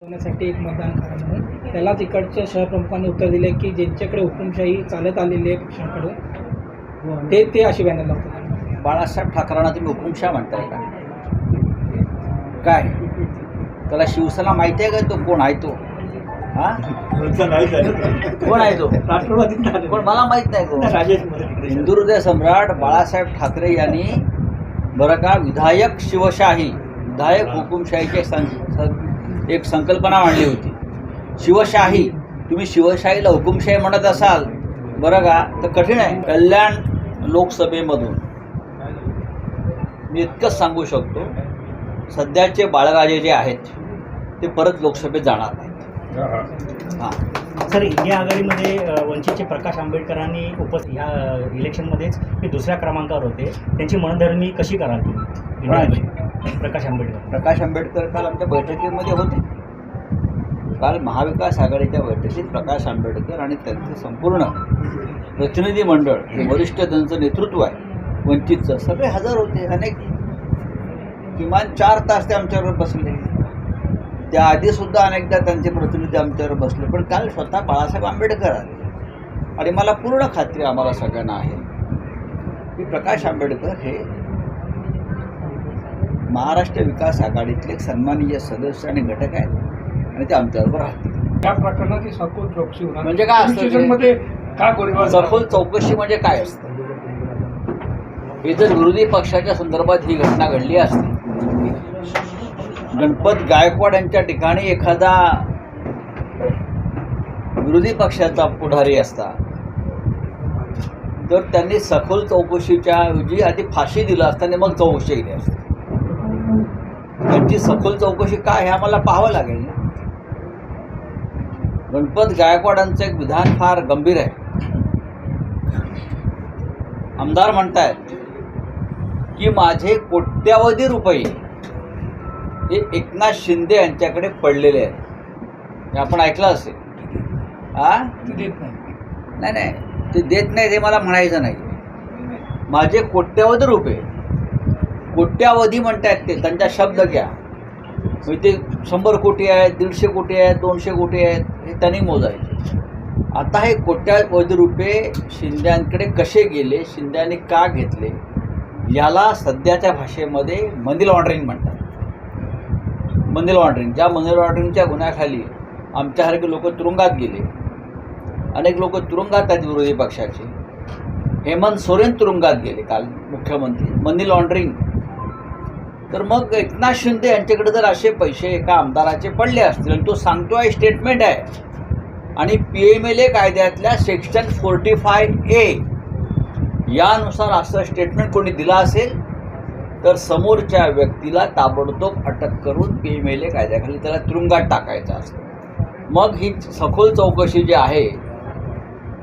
होण्यासाठी एक मतदान करा म्हणून त्यालाच इकडच्या शहर प्रमुखांनी उत्तर दिले की ज्यांच्याकडे हुकुमशाही चालत आलेली आहे पक्षांकडून ते अशी बॅनर लावतात. बाळासाहेब ठाकरेंना तुम्ही हुकुमशाह म्हणताय का? काय त्याला शिवसेना माहिती आहे का? तो कोण आहे तो? हा कोण आहे तो? राष्ट्रवादी पण मला माहित नाही तो. हिंदुहृदय सम्राट बाळासाहेब ठाकरे यांनी बरं का विधायक शिवशाही विधायक हुकुमशाहीची एक संकल्पना मांडली होती. शिवशाही, तुम्ही शिवशाहीला हुकुमशाही म्हणत असाल बरं का, तर कठीण आहे. कल्याण लोकसभेमधून मी इतकंच सांगू शकतो, सध्याचे बाळराजे जे आहेत ते परत लोकसभेत जाणार नाहीत. हां सर, इंडिया आघाडीमध्ये वंचितचे प्रकाश आंबेडकरांनी ह्या इलेक्शनमध्येच ते दुसऱ्या क्रमांकावर होते. त्यांची मनधरणी कशी कराल तुम्ही? प्रकाश आंबेडकर काल आमच्या बैठकीमध्ये होते. काल महाविकास आघाडीच्या बैठकीत प्रकाश आंबेडकर आणि त्यांचं संपूर्ण प्रतिनिधी मंडळ, हे वरिष्ठ त्यांचं नेतृत्व आहे वंचितचं, सगळे हजर होते. अनेक किमान 4 तास ते आमच्यावर बसले. त्याआधीसुद्धा अनेकदा त्यांचे प्रतिनिधी आमच्यावर बसले. पण काल स्वतः बाळासाहेब आंबेडकर आले आणि मला पूर्ण खात्री आम्हाला सगळ्यांना आहे की प्रकाश आंबेडकर हे महाराष्ट्र विकास आघाडीतले एक सन्माननीय सदस्य आणि घटक आहेत आणि ते आमच्याबरोबर राहतील. या प्रकरणाची सखोल चौकशी होणार म्हणजे काय असतं? काय गोळीबार सखोल चौकशी म्हणजे काय असतं? हे जर विरोधी पक्षाच्या संदर्भात ही घटना घडली असती, गणपत गायकवाड यांच्या ठिकाणी एखादा विरोधी पक्षाचा पुढारी असता तर त्यांनी सखोल चौकशीच्या ऐवजी आधी फाशी दिलं असताना मग चौकशी केली असते. त्यांची सखोल चौकशी काय हे आम्हाला पाहावं लागेल. गणपत गायकवाडांचं एक विधान फार गंभीर आहे. आमदार म्हणतायत की माझे कोट्यावधी रुपये हे एकनाथ शिंदे यांच्याकडे पडलेले आहेत. हे आपण ऐकलं असेल. देत नाही. नाही, ते देत नाही हे मला म्हणायचं नाही. माझे कोट्यावधी रुपये, कोट्यावधी म्हणतायत ते, त्यांचा शब्द घ्या. म्हणजे ते 100 कोटी आहेत, 150 कोटी आहेत, 200 कोटी आहेत, हे त्यांनी मोजायचे. आता हे कोट्यावधी रुपये शिंद्यांकडे कसे गेले, शिंद्यांनी का घेतले, याला सध्याच्या भाषेमध्ये मनी लॉन्ड्रिंग म्हणतात. मनी लॉन्ड्रिंग, ज्या मनी लॉन्ड्रिंगच्या गुन्ह्याखाली आमच्यासारखे लोक तुरुंगात गेले, अनेक लोक तुरुंगात आहेत विरोधी पक्षाचे. हेमंत सोरेन तुरुंगात गेले काल, मुख्यमंत्री. मनी लॉन्ड्रिंग. तर मग एकनाथ शिंदे यांच्याकडे जर असे पैसे एका आमदाराचे पडले असतील आणि तो सांगतोय, स्टेटमेंट आहे, आणि PMLA कायद्यातल्या सेक्शन 45A यानुसार असं स्टेटमेंट कोणी दिलं असेल तर समोरच्या व्यक्तीला ताबडतोब अटक करून PMLA कायद्याखाली त्याला तुरुंगात टाकायचं असतं. मग ही सखोल चौकशी जी आहे,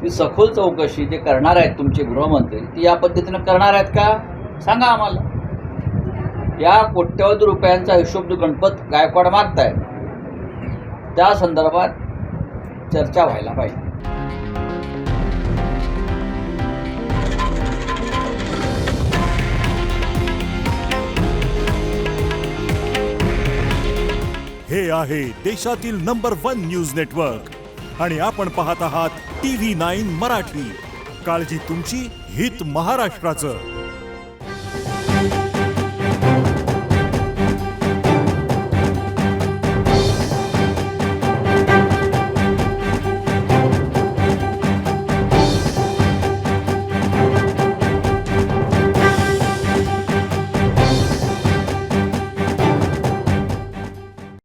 ती सखोल चौकशी जे करणार आहेत तुमचे गृहमंत्री, ती या पद्धतीनं करणार आहेत का सांगा आम्हाला. या कोट्यवधी रुपयांचा हिशोब जो गणपत गायकवाड मागतायत त्या संदर्भात चर्चा व्हायला पाहिजे. हे आहे देशातील नंबर 1 न्यूज नेटवर्क आणि आपण पाहत आहात TV9 मराठी. काळजी तुमची, हित महाराष्ट्राचं.